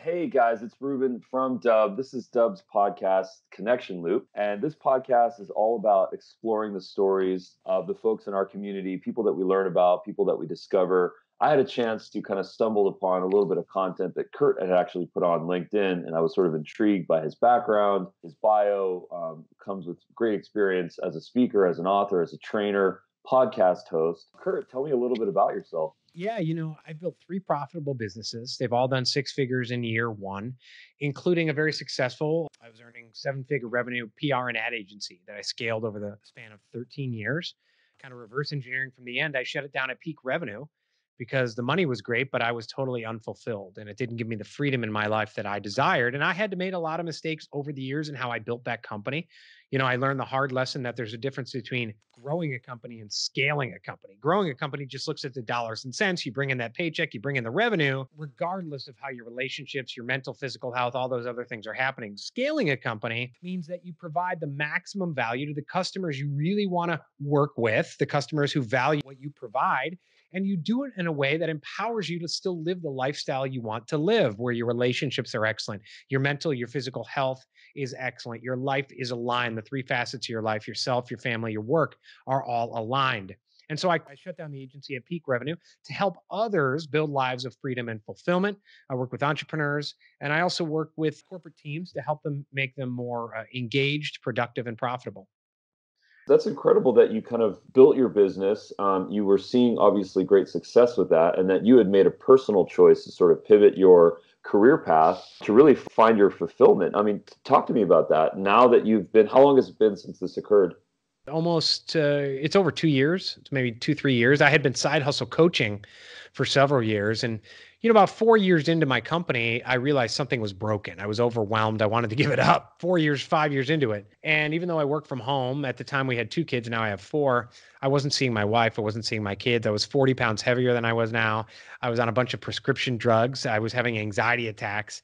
Hey guys, it's Ruben from Dubb. This is Dubb's podcast, Connection Loop. And this podcast is all about exploring the stories of the folks in our community, people that we learn about, people that we discover. I had a chance to kind of stumble upon a little bit of content that Curt had actually put on LinkedIn, and I was sort of intrigued by his background. His bio comes with great experience as a speaker, as an author, as a trainer, podcast host. Curt, tell me a little bit about yourself. Yeah, I've built three profitable businesses. They've all done six figures in year one, including a very successful, I was earning seven-figure revenue PR and ad agency that I scaled over the span of 13 years. Kind of reverse engineering from the end. I shut it down at peak revenue because the money was great, but I was totally unfulfilled and it didn't give me the freedom in my life that I desired. And I had to make a lot of mistakes over the years in how I built that company. I learned the hard lesson that there's a difference between growing a company and scaling a company. Growing a company just looks at the dollars and cents. You bring in that paycheck, you bring in the revenue, regardless of how your relationships, your mental, physical health, all those other things are happening. Scaling a company means that you provide the maximum value to the customers you really want to work with, the customers who value what you provide. And you do it in a way that empowers you to still live the lifestyle you want to live, where your relationships are excellent, your mental, your physical health is excellent, your life is aligned. The three facets of your life, yourself, your family, your work, are all aligned. And so I shut down the agency at peak revenue to help others build lives of freedom and fulfillment. I work with entrepreneurs, and I also work with corporate teams to help them make them more engaged, productive, and profitable. That's incredible that you kind of built your business. You were seeing obviously great success with that, and that you had made a personal choice to sort of pivot your career path to really find your fulfillment. I mean, talk to me about that. Now that you've been, how long has it been since this occurred? Almost it's over 2 years. It's maybe 2 3 years. I had been side hustle coaching for several years, and about 4 years into my company, I realized something was broken. I was overwhelmed. I wanted to give it up. 4 years, 5 years into it, and even though I work from home, at the time we had two kids, now I have four. I wasn't seeing my wife, I wasn't seeing my kids. I was 40 pounds heavier than I was now. I was on a bunch of prescription drugs. I was having anxiety attacks.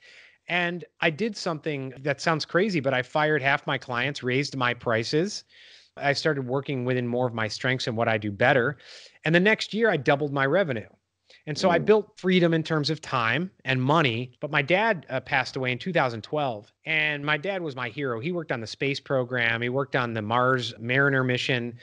And I did something that sounds crazy, but I fired half my clients, raised my prices. I started working within more of my strengths and what I do better. And the next year, I doubled my revenue. And so I Mm. built freedom in terms of time and money. But my dad passed away in 2012. And my dad was my hero. He worked on the space program, he worked on the Mars Mariner mission,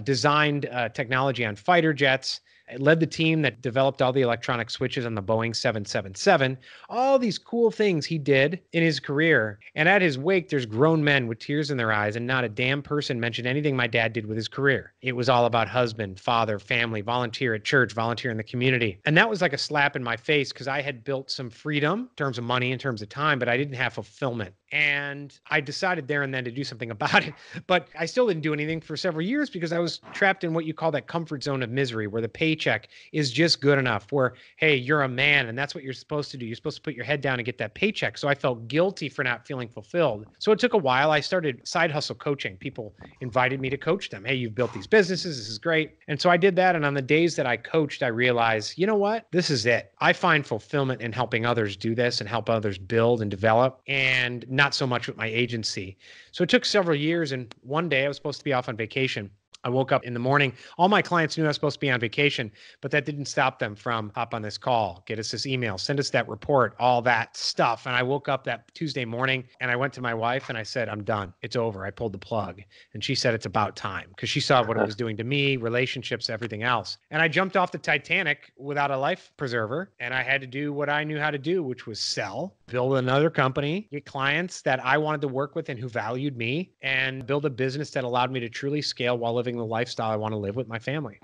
designed technology on fighter jets. Led the team that developed all the electronic switches on the Boeing 777. All these cool things he did in his career. And at his wake, there's grown men with tears in their eyes, and not a damn person mentioned anything my dad did with his career. It was all about husband, father, family, volunteer at church, volunteer in the community. And that was like a slap in my face because I had built some freedom in terms of money, in terms of time, but I didn't have fulfillment. And I decided there and then to do something about it. But I still didn't do anything for several years because I was trapped in what you call that comfort zone of misery, where the paycheck is just good enough, where, hey, you're a man and that's what you're supposed to do. You're supposed to put your head down and get that paycheck. So I felt guilty for not feeling fulfilled. So it took a while. I started side hustle coaching. People invited me to coach them. Hey, you've built these businesses. This is great. And so I did that. And on the days that I coached, I realized, you know what? This is it. I find fulfillment in helping others do this and help others build and develop, and not so much with my agency. So it took several years. And one day I was supposed to be off on vacation. I woke up in the morning. All my clients knew I was supposed to be on vacation, but that didn't stop them from hop on this call, get us this email, send us that report, all that stuff. And I woke up that Tuesday morning and I went to my wife and I said, I'm done. It's over. I pulled the plug. And she said, it's about time, because she saw what it was doing to me, relationships, everything else. And I jumped off the Titanic without a life preserver. And I had to do what I knew how to do, which was sell, build another company, get clients that I wanted to work with and who valued me, and build a business that allowed me to truly scale while living the lifestyle I want to live with my family.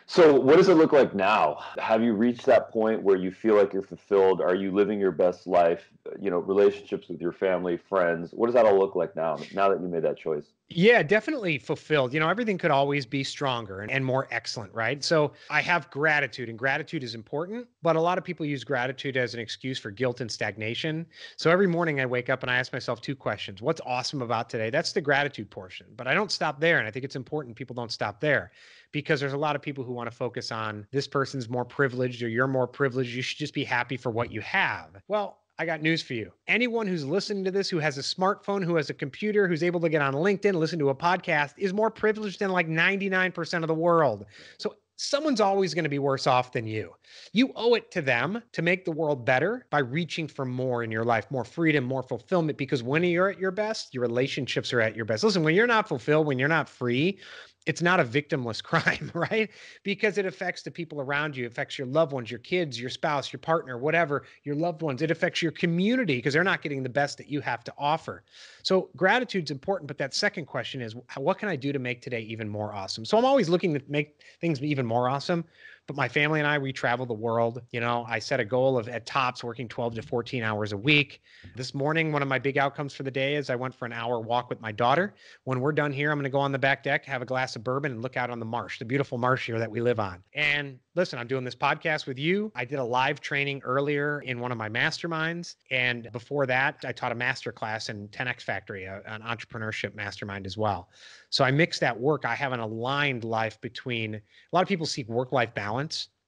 So what does it look like now? Have you reached that point where you feel like you're fulfilled? Are you living your best life? Relationships with your family, friends. What does that all look like now that you made that choice? Yeah, definitely fulfilled. Everything could always be stronger and more excellent, right? So I have gratitude, and gratitude is important, but a lot of people use gratitude as an excuse for guilt and stagnation. So every morning I wake up and I ask myself two questions. What's awesome about today? That's the gratitude portion, but I don't stop there. And I think it's important people don't stop there, because there's a lot of people who want to focus on this person's more privileged or you're more privileged. You should just be happy for what you have. Well, I got news for you. Anyone who's listening to this, who has a smartphone, who has a computer, who's able to get on LinkedIn, listen to a podcast, is more privileged than like 99% of the world. So someone's always going to be worse off than you. You owe it to them to make the world better by reaching for more in your life, more freedom, more fulfillment, because when you're at your best, your relationships are at your best. Listen, when you're not fulfilled, when you're not free, it's not a victimless crime, right? Because it affects the people around you. It affects your loved ones, your kids, your spouse, your partner, whatever, your loved ones. It affects your community because they're not getting the best that you have to offer. So gratitude's important, but that second question is, what can I do to make today even more awesome? So I'm always looking to make things even more awesome. But my family and I, we travel the world. I set a goal of at tops working 12 to 14 hours a week. This morning, one of my big outcomes for the day is I went for an hour walk with my daughter. When we're done here, I'm going to go on the back deck, have a glass of bourbon, and look out on the marsh, the beautiful marsh here that we live on. And listen, I'm doing this podcast with you. I did a live training earlier in one of my masterminds. And before that, I taught a master class in 10X Factory, an entrepreneurship mastermind as well. So I mix that work. I have an aligned life between, a lot of people seek work-life balance.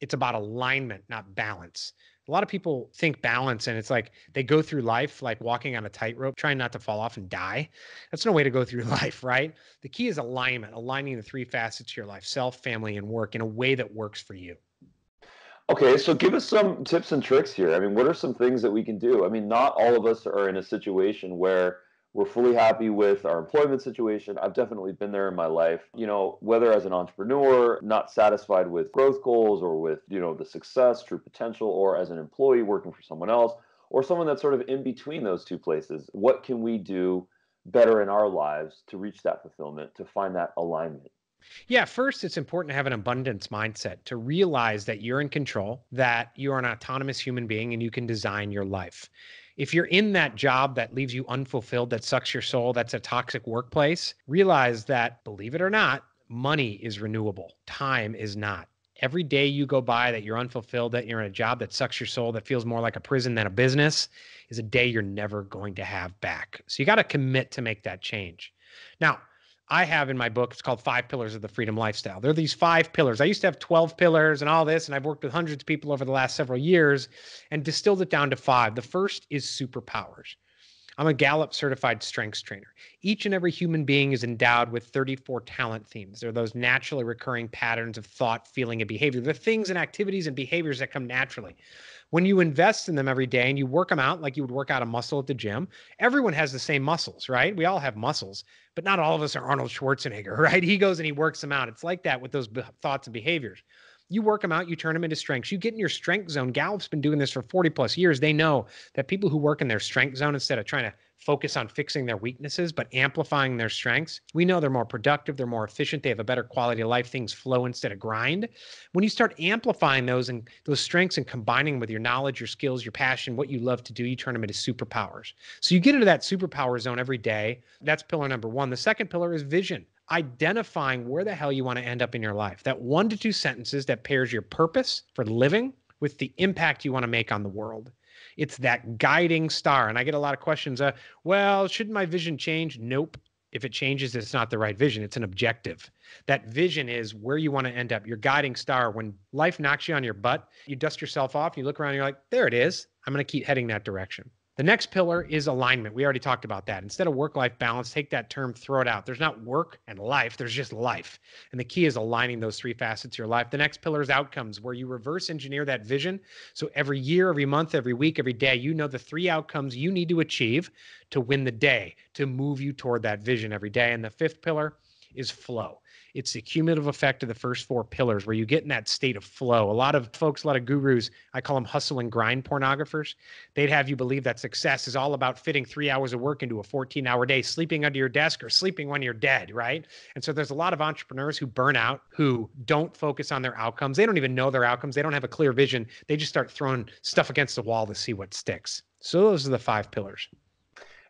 It's about alignment, not balance. A lot of people think balance and it's like they go through life like walking on a tightrope, trying not to fall off and die. That's no way to go through life, right? The key is alignment, aligning the three facets of your life, self, family, and work in a way that works for you. Okay, so give us some tips and tricks here. I mean, what are some things that we can do? I mean, not all of us are in a situation where we're fully happy with our employment situation. I've definitely been there in my life, whether as an entrepreneur, not satisfied with growth goals or with, the success, true potential, or as an employee working for someone else, or someone that's sort of in between those two places. What can we do better in our lives to reach that fulfillment, to find that alignment? Yeah, first, it's important to have an abundance mindset, to realize that you're in control, that you're an autonomous human being and you can design your life. If you're in that job that leaves you unfulfilled, that sucks your soul, that's a toxic workplace, realize that, believe it or not, money is renewable, time is not. Every day you go by that you're unfulfilled, that you're in a job that sucks your soul, that feels more like a prison than a business, is a day you're never going to have back. So you got to commit to make that change. Now, I have in my book, it's called 5 Pillars of the Freedom Lifestyle. There are these 5 pillars. I used to have 12 pillars and all this, and I've worked with hundreds of people over the last several years and distilled it down to 5. The first is superpowers. I'm a Gallup-certified strengths trainer. Each and every human being is endowed with 34 talent themes. They're those naturally recurring patterns of thought, feeling, and behavior. They're things and activities and behaviors that come naturally. When you invest in them every day and you work them out like you would work out a muscle at the gym, everyone has the same muscles, right? We all have muscles, but not all of us are Arnold Schwarzenegger, right? He goes and he works them out. It's like that with those thoughts and behaviors. You work them out, you turn them into strengths. You get in your strength zone. Gallup's been doing this for 40 plus years. They know that people who work in their strength zone, instead of trying to focus on fixing their weaknesses, but amplifying their strengths, we know they're more productive, they're more efficient, they have a better quality of life, things flow instead of grind. When you start amplifying those strengths and combining them with your knowledge, your skills, your passion, what you love to do, you turn them into superpowers. So you get into that superpower zone every day. That's pillar number 1. The second pillar is vision. Identifying where the hell you want to end up in your life. That 1 to 2 sentences that pairs your purpose for living with the impact you want to make on the world. It's that guiding star. And I get a lot of questions. Well, shouldn't my vision change? Nope. If it changes, it's not the right vision. It's an objective. That vision is where you want to end up. Your guiding star. When life knocks you on your butt, you dust yourself off, you look around, and you're like, there it is. I'm going to keep heading that direction. The next pillar is alignment. We already talked about that. Instead of work-life balance, take that term, throw it out. There's not work and life. There's just life. And the key is aligning those 3 facets of your life. The next pillar is outcomes, where you reverse engineer that vision. So every year, every month, every week, every day, you know the 3 outcomes you need to achieve to win the day, to move you toward that vision every day. And the 5th pillar is flow. It's the cumulative effect of the first 4 pillars where you get in that state of flow. A lot of folks, a lot of gurus, I call them hustle and grind pornographers. They'd have you believe that success is all about fitting 3 hours of work into a 14-hour day, sleeping under your desk or sleeping when you're dead, right? And so there's a lot of entrepreneurs who burn out, who don't focus on their outcomes. They don't even know their outcomes. They don't have a clear vision. They just start throwing stuff against the wall to see what sticks. So those are the 5 pillars.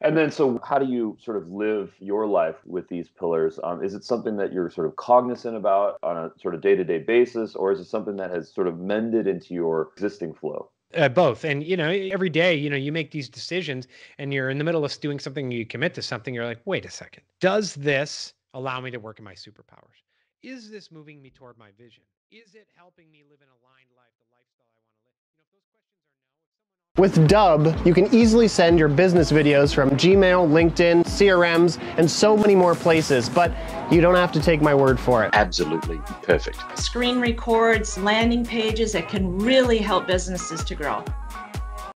And then, so how do you sort of live your life with these pillars? Is it something that you're sort of cognizant about on a sort of day-to-day basis, or is it something that has sort of mended into your existing flow? Both. And, every day, you make these decisions and you're in the middle of doing something, you commit to something, you're like, wait a second. Does this allow me to work in my superpowers? Is this moving me toward my vision? Is it helping me live an aligned life, the lifestyle I want to live? If those questions are no, if someone With Dubb, you can easily send your business videos from Gmail, LinkedIn, CRMs, and so many more places, but you don't have to take my word for it. Absolutely perfect. Screen records, landing pages that can really help businesses to grow.